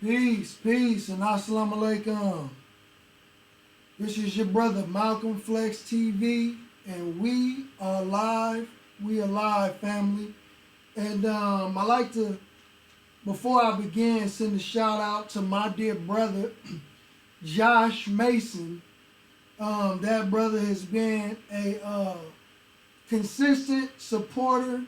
Peace, and assalamu alaikum. This is your brother Malcolm Flex TV, and we are live. We are live, family. And I like to, before I begin, send a shout out to my dear brother, Josh Mason. That brother has been a consistent supporter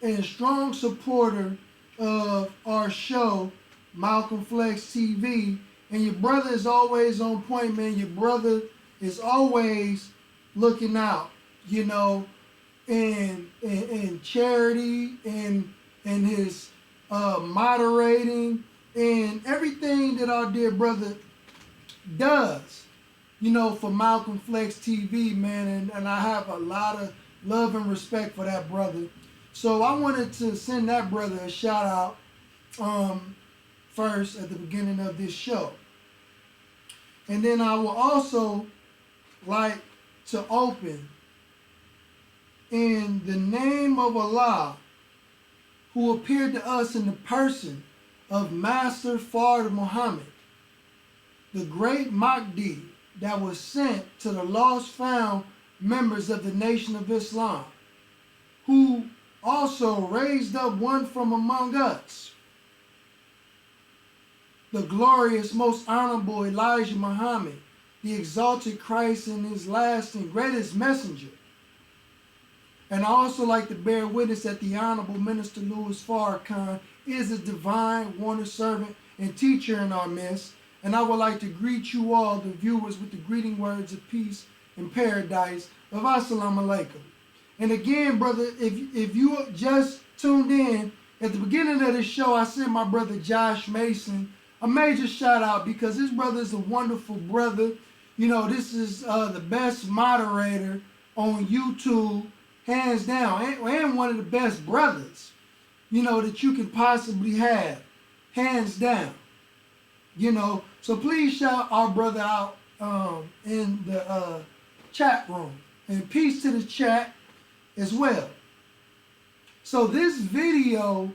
and strong supporter of our show, Malcolm Flex TV. And your brother is always on point, man. Your brother is always looking out, you know, in charity and his moderating and everything that our dear brother does, you know, for Malcolm Flex TV, man. And I have a lot of love and respect for that brother. So I wanted to send that brother a shout out first at the beginning of this show. And then I will also like to open in the name of Allah, who appeared to us in the person of Master Fard Muhammad, the great Mahdi that was sent to the lost found members of the Nation of Islam, who also raised up one from among us, the glorious, most honorable Elijah Muhammad, the exalted Christ and his last and greatest messenger. And I also like to bear witness that the Honorable Minister Louis Farrakhan is a divine warner servant and teacher in our midst. And I would like to greet you all, the viewers, with the greeting words of peace and paradise of Assalamu alaikum. And again, brother, if you just tuned in, at the beginning of the show, I sent my brother Josh Mason a major shout out because this brother is a wonderful brother. You know, this is the best moderator on YouTube, hands down, and one of the best brothers, you know, that you can possibly have, hands down. You know, so please shout our brother out in the chat room. And peace to the chat as well. So this video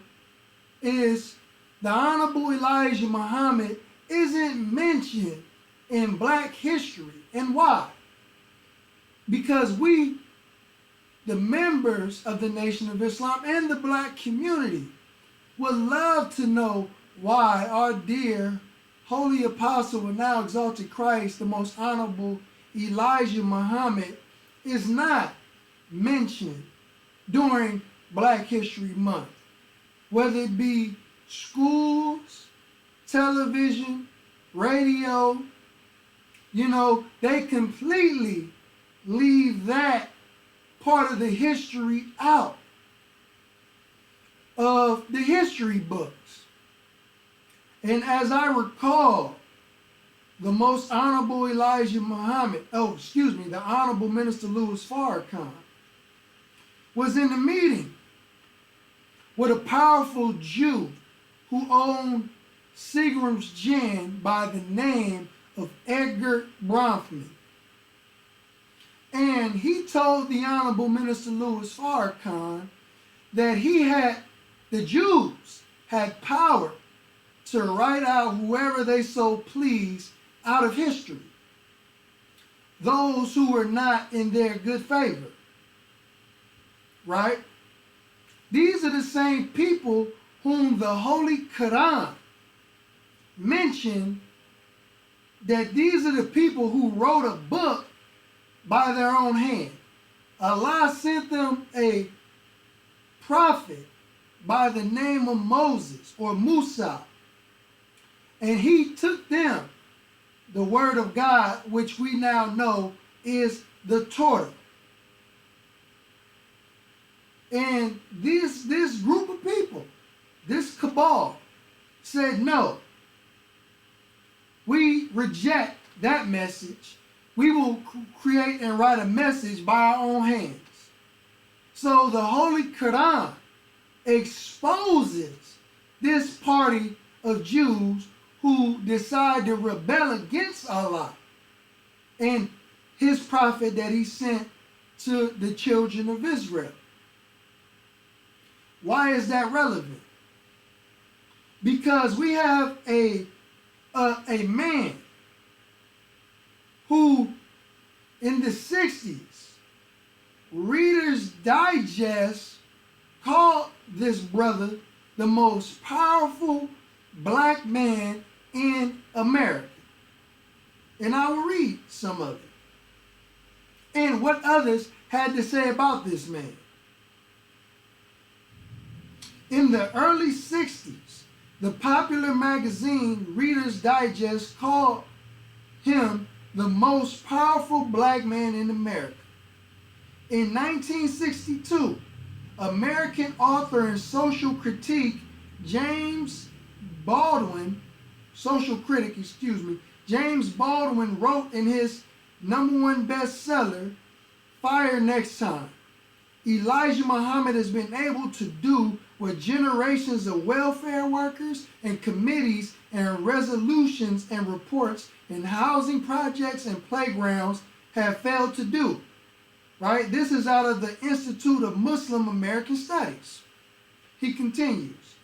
is the Honorable Elijah Muhammad isn't mentioned in Black history. And why? Because we, the members of the Nation of Islam and the Black community, would love to know why our dear Holy Apostle and now exalted Christ, the most honorable Elijah Muhammad, is not mentioned during Black History Month. Whether it be schools, television, radio, you know, they completely leave that part of the history out of the history books. And as I recall, the most honorable Elijah Muhammad, the Honorable Minister Louis Farrakhan, was in the meeting with a powerful Jew who owned Seagram's Gin by the name of Edgar Bronfman. And he told the Honorable Minister Louis Farrakhan that the Jews had power to write out whoever they so pleased out of history, those who were not in their good favor, right? These are the same people whom the Holy Quran mentioned that these are the people who wrote a book by their own hand. Allah sent them a prophet by the name of Moses or Musa, and he took them the word of God, which we now know is the Torah. And this group of people, this cabal, said, no, we reject that message. We will create and write a message by our own hands. So the Holy Quran exposes this party of Jews who decide to rebel against Allah and his prophet that he sent to the children of Israel. Why is that relevant? Because we have a a man who in the 60s, Reader's Digest called this brother the most powerful black man in America. And I will read some of it and what others had to say about this man. In the early 60s, the popular magazine Reader's Digest called him the most powerful black man in America. In 1962, American author and social critic James Baldwin wrote in his #1 bestseller, Fire Next Time, Elijah Muhammad has been able to do what generations of welfare workers and committees and resolutions and reports in housing projects and playgrounds have failed to do. Right? This is out of the Institute of Muslim American Studies. He continues,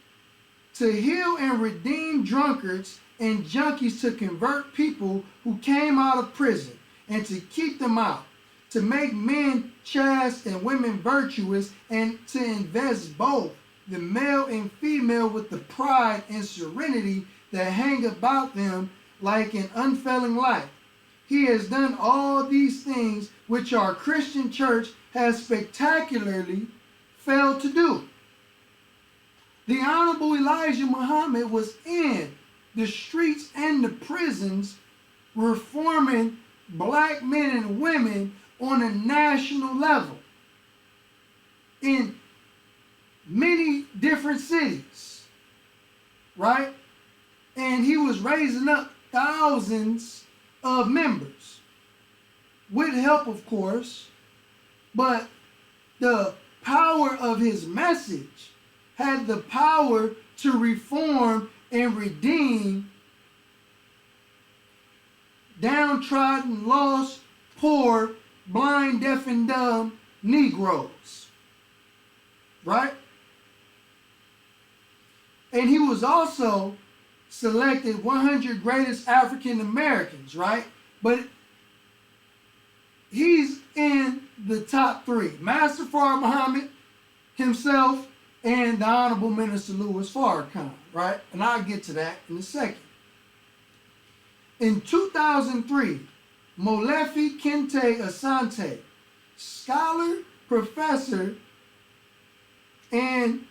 to heal and redeem drunkards and junkies, to convert people who came out of prison and to keep them out, to make men chaste and women virtuous, and to invest both the male and female with the pride and serenity that hang about them like an unfailing light. He has done all these things which our Christian church has spectacularly failed to do. The Honorable Elijah Muhammad was in the streets and the prisons reforming black men and women on a national level in many different cities, right? And he was raising up thousands of members with help, of course, but the power of his message had the power to reform and redeem downtrodden, lost, poor, blind, deaf, and dumb Negroes, right? And he was also selected 100 greatest African Americans, right? But he's in the top 3. Master Fard Muhammad himself and the Honorable Minister Louis Farrakhan, right? And I'll get to that in a second. In 2003, Molefi Kente Asante, scholar, professor, and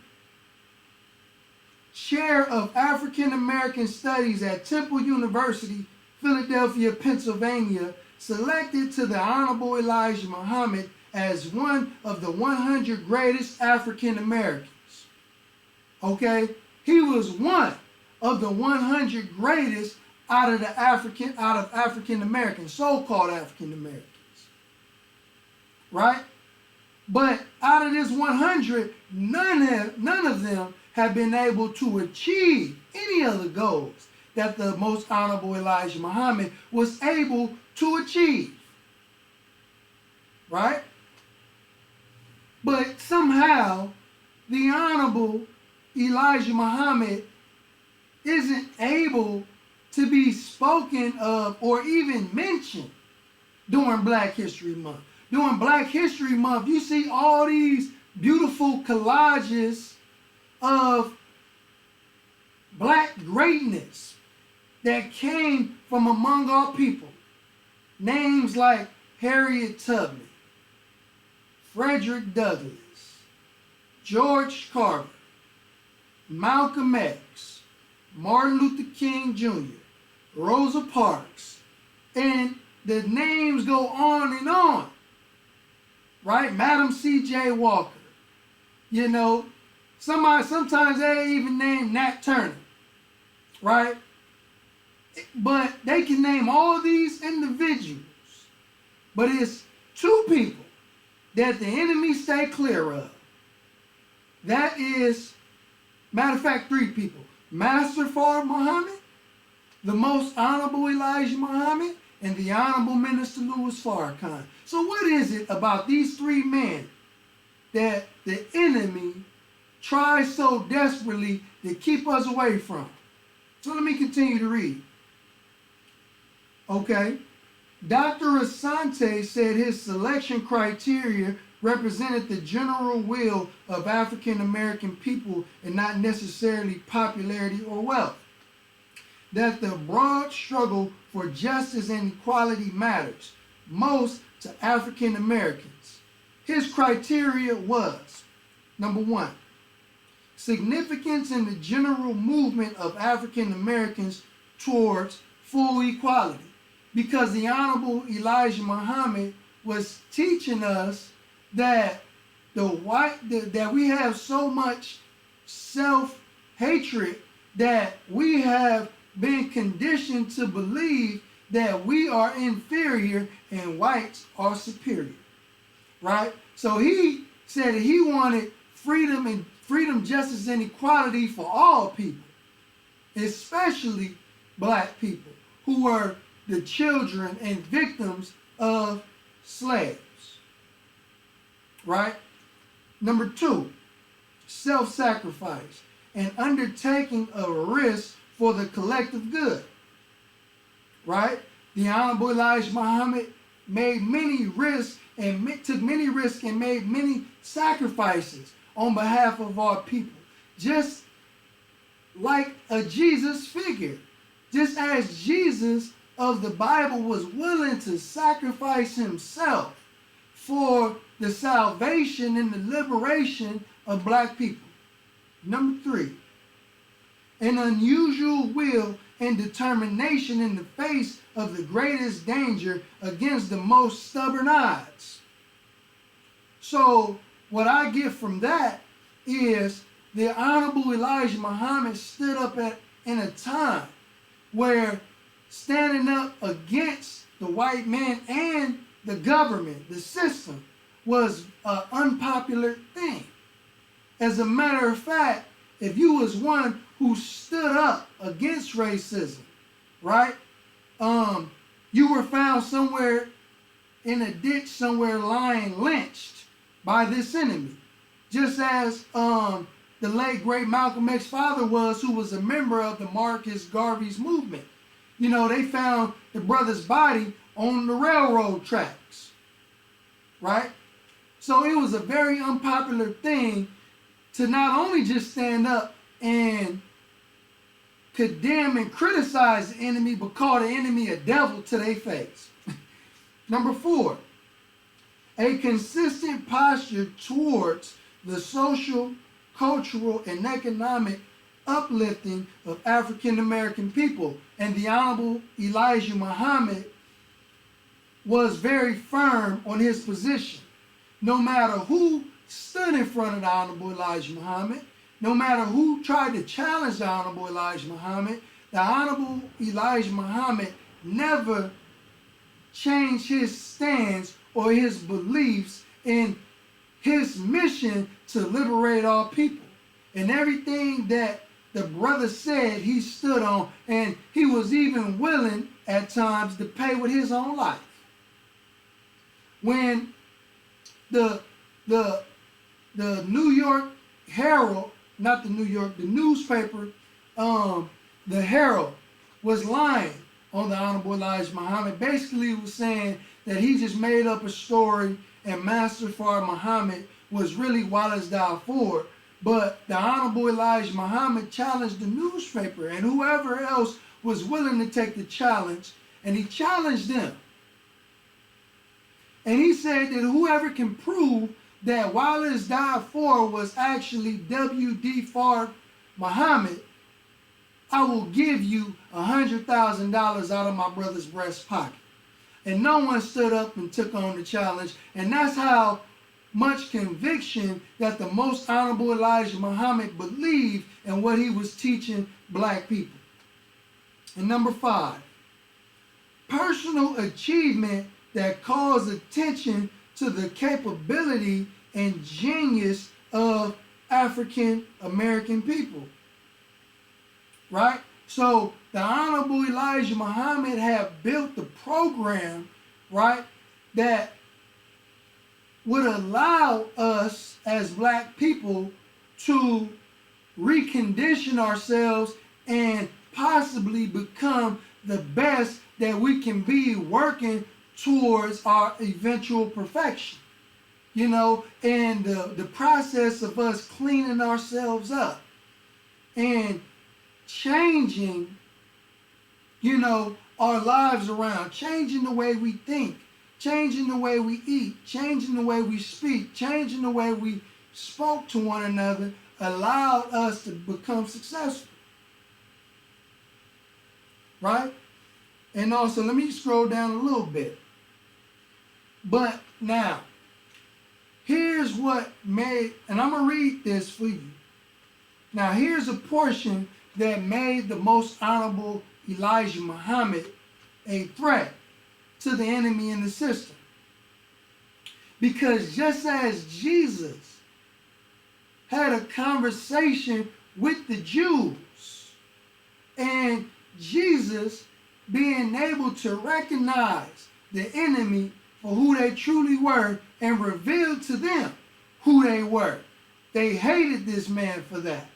chair of African American Studies at Temple University, Philadelphia, Pennsylvania, selected to the Honorable Elijah Muhammad as one of the 100 greatest African Americans. Okay? He was one of the 100 greatest out of African Americans, so-called African Americans. Right? But out of this 100, none of them have been able to achieve any of the goals that the Most Honorable Elijah Muhammad was able to achieve. Right? But somehow, the Honorable Elijah Muhammad isn't able to be spoken of or even mentioned during Black History Month. During Black History Month, you see all these beautiful collages of black greatness that came from among our people. Names like Harriet Tubman, Frederick Douglass, George Carver, Malcolm X, Martin Luther King Jr., Rosa Parks, and the names go on and on, right? Madam C.J. Walker, you know, sometimes they even name Nat Turner, right? But they can name all these individuals, but it's 2 people that the enemy stay clear of. That is, matter of fact, 3 people. Master Fard Muhammad, the Most Honorable Elijah Muhammad, and the Honorable Minister Louis Farrakhan. So what is it about these 3 men that the enemy tries so desperately to keep us away from? So let me continue to read. Okay. Dr. Asante said his selection criteria represented the general will of African American people and not necessarily popularity or wealth. That the broad struggle for justice and equality matters most to African Americans. His criteria was, number one, significance in the general movement of African Americans towards full equality. Because the Honorable Elijah Muhammad was teaching us that that we have so much self-hatred that we have been conditioned to believe that we are inferior and whites are superior. Right? So he said that he wanted freedom, justice, and equality for all people, especially black people who were the children and victims of slaves. Right? Number two, self-sacrifice and undertaking a risk for the collective good. Right? The Honorable Elijah Muhammad made many risks and took many risks and made many sacrifices on behalf of our people. Just like a Jesus figure. Just as Jesus of the Bible was willing to sacrifice himself for the salvation and the liberation of black people. Number three, an unusual will and determination in the face of the greatest danger against the most stubborn odds. So what I get from that is the Honorable Elijah Muhammad stood up in a time where standing up against the white man and the government, the system, was an unpopular thing. As a matter of fact, if you was one who stood up against racism, right, you were found somewhere in a ditch somewhere lying lynched by this enemy. Just as the late great Malcolm X's father was, who was a member of the Marcus Garvey's movement. You know, they found the brother's body on the railroad tracks, right? So it was a very unpopular thing to not only just stand up and condemn and criticize the enemy, but call the enemy a devil to their face. Number four, a consistent posture towards the social, cultural, and economic uplifting of African American people. And the Honorable Elijah Muhammad was very firm on his position. No matter who stood in front of the Honorable Elijah Muhammad, no matter who tried to challenge the Honorable Elijah Muhammad, the Honorable Elijah Muhammad never changed his stance or his beliefs in his mission to liberate all people. And everything that the brother said, he stood on, and he was even willing at times to pay with his own life. When the New York Herald, not the New York, the newspaper, the Herald, was lying on the Honorable Elijah Muhammad, basically was saying that he just made up a story and Master Fard Muhammad was really Wallace Dafoe. But the Honorable Elijah Muhammad challenged the newspaper and whoever else was willing to take the challenge, and he challenged them. And he said that whoever can prove that Wallace Dafoe was actually W.D. Fard Muhammad, I will give you $100,000 out of my brother's breast pocket. And no one stood up and took on the challenge. And that's how much conviction that the Most Honorable Elijah Muhammad believed in what he was teaching black people. And number five, personal achievement that calls attention to the capability and genius of African American people. Right? So the Honorable Elijah Muhammad had built the program, right, that would allow us as black people to recondition ourselves and possibly become the best that we can be working towards our eventual perfection. You know, and the process of us cleaning ourselves up and changing, you know, our lives around, changing the way we think, changing the way we eat, changing the way we speak, changing the way we spoke to one another, allowed us to become successful. Right? And also, let me scroll down a little bit. But now, here's what made, and I'm going to read this for you. Now, here's a portion that made the most honorable Elijah Muhammad a threat to the enemy in the system. Because just as Jesus had a conversation with the Jews, and Jesus being able to recognize the enemy for who they truly were and revealed to them who they were. They hated this man for that.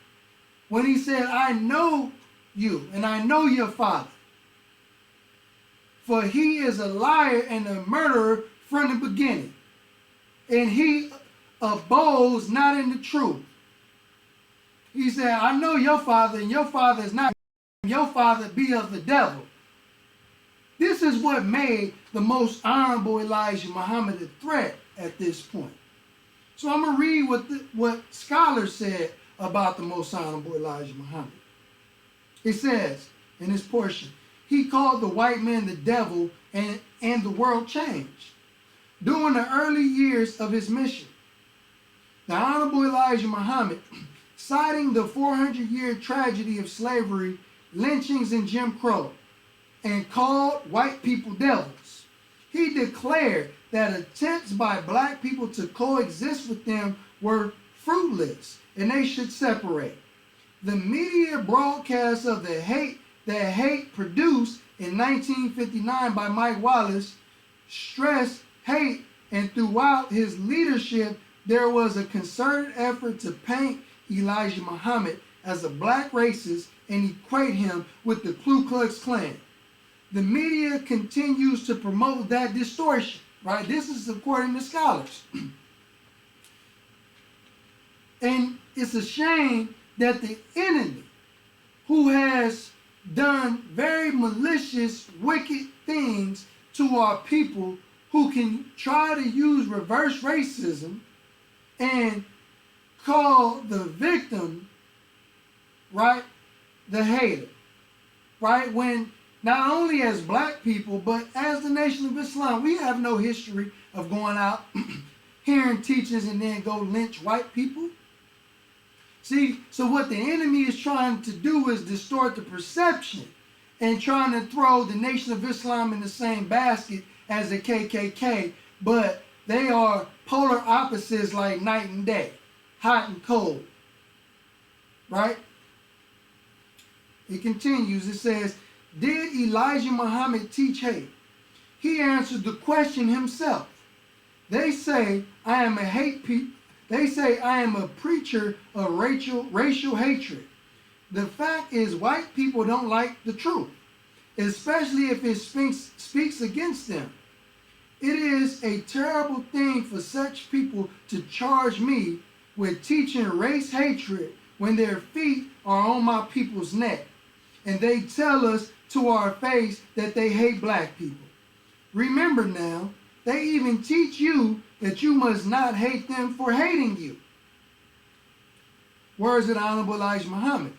When he said, I know you and I know your father, for he is a liar and a murderer from the beginning, and he abodes not in the truth. He said, I know your father, and your father is not, your father be of the devil. This is what made the most honorable Elijah Muhammad a threat at this point. So I'm going to read what scholars said about the most honorable Elijah Muhammad. It says in this portion, he called the white man the devil, and the world changed during the early years of his mission. The honorable Elijah Muhammad, citing the 400-year tragedy of slavery, lynchings, and Jim Crow, and called white people devils. He declared that attempts by black people to coexist with them were fruitless and they should separate. The media broadcast of the hate that hate produced in 1959 by Mike Wallace stressed hate, and throughout his leadership there was a concerted effort to paint Elijah Muhammad as a black racist and equate him with the Ku Klux Klan. The media continues to promote that distortion, right? This is according to scholars. And it's a shame that the enemy, who has done very malicious, wicked things to our people, who can try to use reverse racism and call the victim, right, the hater, right? When not only as black people, but as the Nation of Islam, we have no history of going out, hearing teachings, and then go lynch white people. See, so what the enemy is trying to do is distort the perception and trying to throw the Nation of Islam in the same basket as the KKK, but they are polar opposites like night and day, hot and cold, right? It continues, it says, did Elijah Muhammad teach hate? He answered the question himself. They say I am a preacher of racial hatred. The fact is, white people don't like the truth, especially if it speaks against them. It is a terrible thing for such people to charge me with teaching race hatred when their feet are on my people's neck, and they tell us to our face that they hate black people. Remember now, they even teach you that you must not hate them for hating you. Words of the Honorable Elijah Muhammad.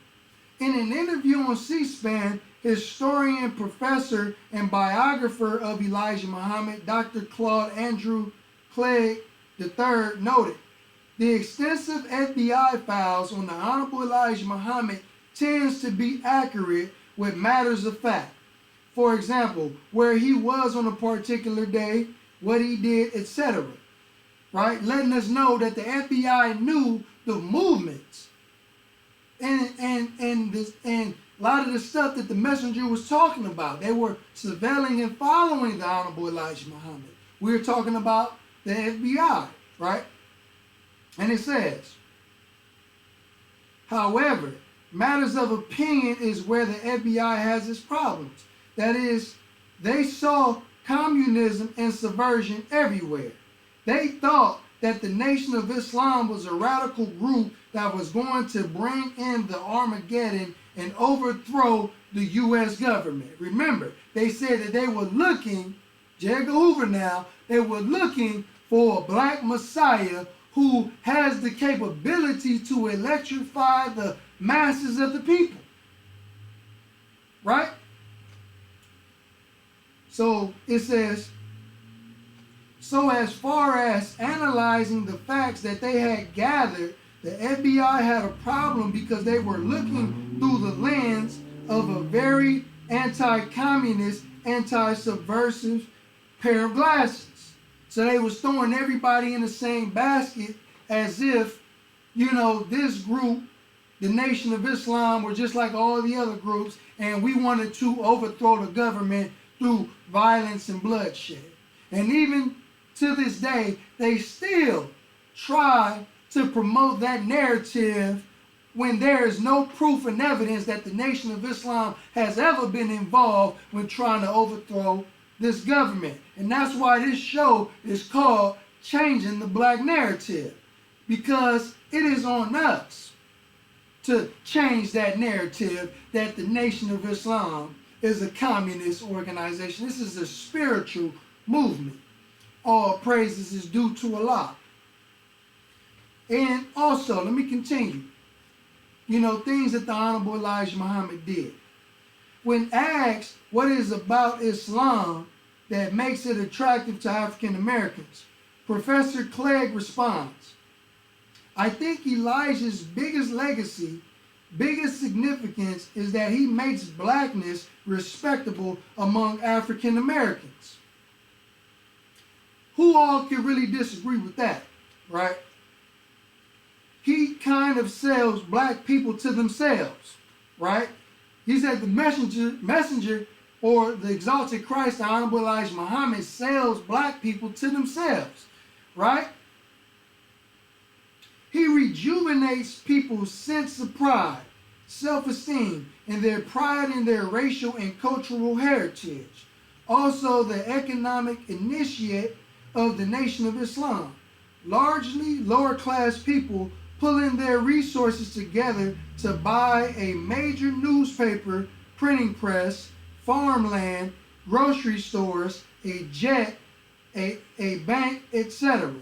In an interview on C-SPAN, historian, professor, and biographer of Elijah Muhammad, Dr. Claude Andrew Clegg III noted, the extensive FBI files on the Honorable Elijah Muhammad tends to be accurate with matters of fact. For example, where he was on a particular day, what he did, etc. Right? Letting us know that the FBI knew the movements and a lot of the stuff that the messenger was talking about. They were surveilling and following the Honorable Elijah Muhammad. We're talking about the FBI, right? And it says, however, matters of opinion is where the FBI has its problems. That is, They saw communism and subversion everywhere. They thought that the Nation of Islam was a radical group that was going to bring in the Armageddon and overthrow the U.S. government. Remember, they said that they were looking, J. Edgar Hoover now, they were looking for a black messiah who has the capability to electrify the masses of the people. Right? So it says, so as far as analyzing the facts that they had gathered, the FBI had a problem because they were looking through the lens of a very anti-communist, anti-subversive pair of glasses. So they was throwing everybody in the same basket as if, you know, this group, the Nation of Islam, were just like all the other groups, and we wanted to overthrow the government through violence and bloodshed. And even to this day, they still try to promote that narrative when there is no proof and evidence that the Nation of Islam has ever been involved when trying to overthrow this government. And that's why this show is called Changing the Black Narrative, because it is on us to change that narrative that the Nation of Islam is a communist organization. This is a spiritual movement. All praises is due to Allah. And also, let me continue. You know, things that the Honorable Elijah Muhammad did. When asked what is about Islam that makes it attractive to African Americans, Professor Clegg responds, I think Elijah's biggest legacy, biggest significance is that he makes blackness respectable among African Americans. Who all can really disagree with that, right? He kind of sells black people to themselves, right? He said the messenger or the exalted Christ, the Honorable Elijah Muhammad, sells black people to themselves, right? He rejuvenates people's sense of pride, self-esteem, and their pride in their racial and cultural heritage. Also, the economic initiate of the Nation of Islam. Largely lower-class people pulling their resources together to buy a major newspaper, printing press, farmland, grocery stores, a jet, a bank, etc.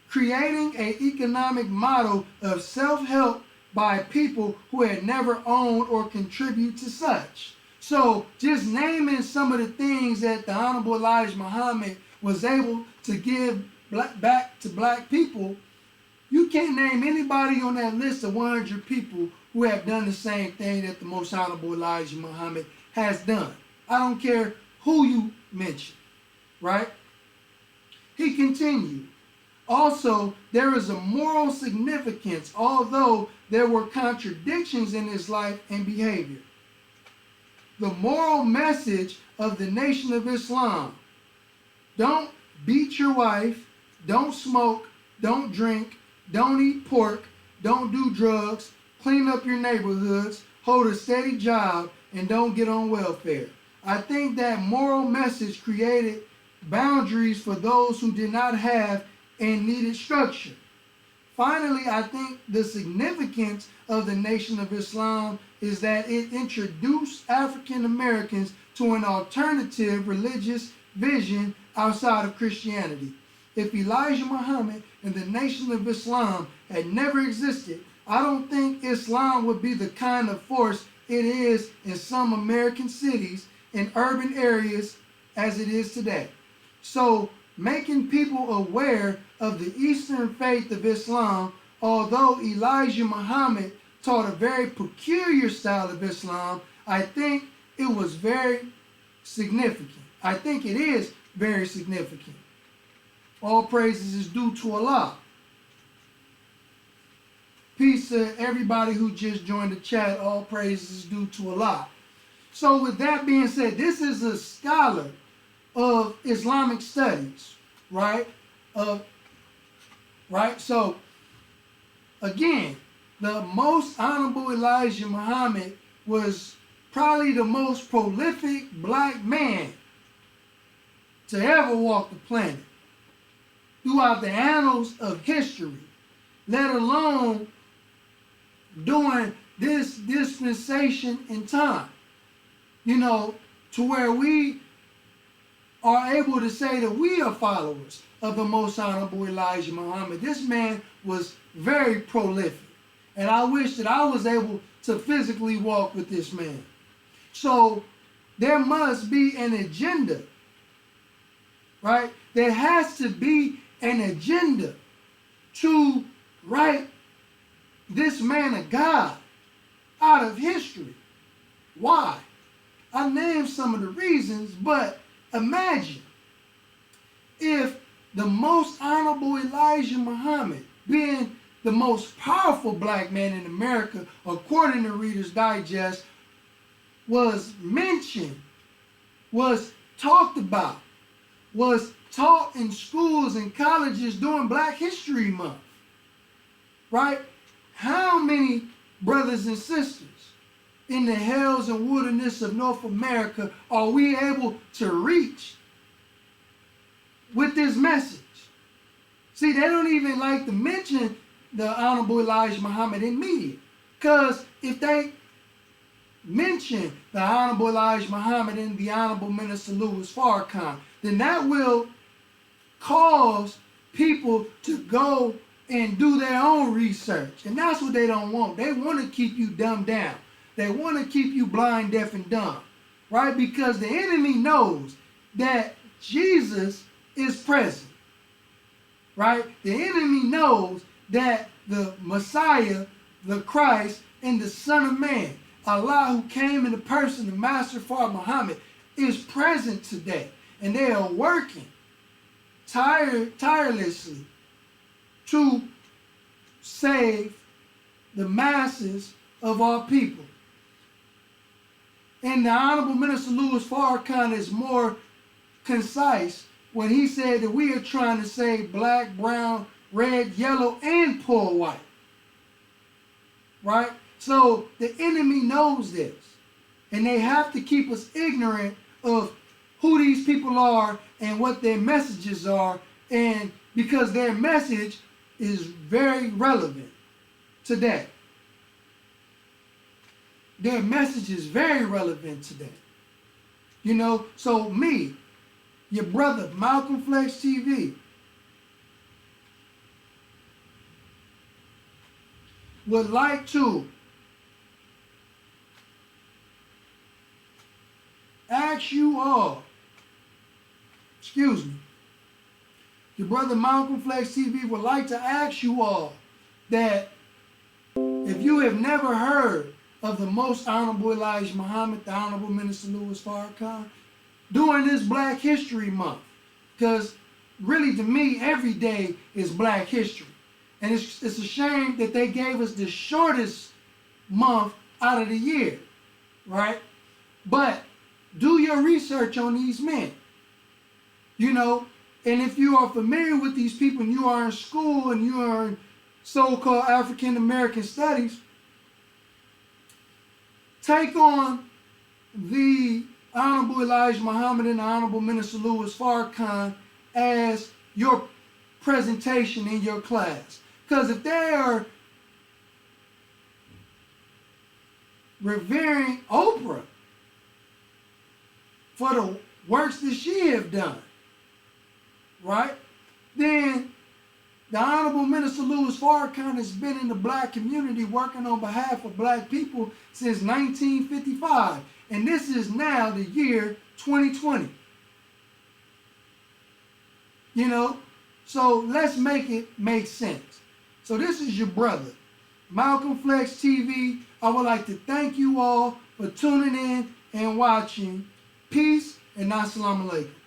Creating an economic model of self-help by people who had never owned or contributed to such. So just naming some of the things that the Honorable Elijah Muhammad was able to give back to black people, you can't name anybody on that list of 100 people who have done the same thing that the Most Honorable Elijah Muhammad has done. I don't care who you mention, right? He continued. Also, there is a moral significance, although there were contradictions in his life and behavior. The moral message of the Nation of Islam: don't beat your wife, don't smoke, don't drink, don't eat pork, don't do drugs, clean up your neighborhoods, hold a steady job, and don't get on welfare. I think that moral message created boundaries for those who did not have and needed structure. Finally, I think the significance of the Nation of Islam is that it introduced African Americans to an alternative religious vision outside of Christianity. If Elijah Muhammad and the Nation of Islam had never existed, I don't think Islam would be the kind of force it is in some American cities and urban areas as it is today. So, making people aware of the Eastern faith of Islam, although Elijah Muhammad taught a very peculiar style of Islam, I think it was very significant. I think it is very significant. All praises is due to Allah. Peace to everybody who just joined the chat. All praises is due to Allah. So with that being said, this is a scholar of Islamic studies, right? So, again, the Most Honorable Elijah Muhammad was probably the most prolific black man to ever walk the planet throughout the annals of history, let alone during this dispensation in time, you know, to where we are able to say that we are followers of the most honorable Elijah Muhammad. This man was very prolific, and I wish that I was able to physically walk with this man. So there must be an agenda, right? There has to be an agenda to write this man of God out of history. Why? I named some of the reasons, but imagine if the most honorable Elijah Muhammad, being the most powerful black man in America, according to Reader's Digest, was mentioned, was talked about, was taught in schools and colleges during Black History Month, right? How many brothers and sisters in the hills and wilderness of North America are we able to reach with this message? See, they don't even like to mention the Honorable Elijah Muhammad in media, because if they mention the Honorable Elijah Muhammad and the Honorable Minister Louis Farrakhan, then that will cause people to go and do their own research. And that's what they don't want. They want to keep you dumbed down. They want to keep you blind, deaf, and dumb, right? Because the enemy knows that Jesus is present, right? The enemy knows that the Messiah, the Christ, and the Son of Man, Allah, who came in the person of Master Fard Muhammad, is present today. And they are working tirelessly to save the masses of our people. And the Honorable Minister Louis Farrakhan is more concise when he said that we are trying to save black, brown, red, yellow, and poor white. Right? So the enemy knows this. And they have to keep us ignorant of who these people are and what their messages are. And because their message is very relevant today. Their message is very relevant today. You know, so me, your brother, Malcolm Flex TV, would like to ask you all, your brother Malcolm Flex TV would like to ask you all that if you have never heard of the most honorable Elijah Muhammad, the Honorable Minister Louis Farrakhan, during this Black History Month, because really to me every day is Black History, and it's a shame that they gave us the shortest month out of the year, right? But do your research on these men, you know, and if you are familiar with these people and you are in school and you are in so-called African American studies, take on the Honorable Elijah Muhammad and the Honorable Minister Louis Farrakhan as your presentation in your class. Because if they are revering Oprah for the works that she have done, right, then the Honorable Minister Louis Farrakhan has been in the black community working on behalf of black people since 1955. And this is now the year 2020. You know, so let's make it make sense. So this is your brother, Malcolm Flex TV. I would like to thank you all for tuning in and watching. Peace and assalamu alaikum.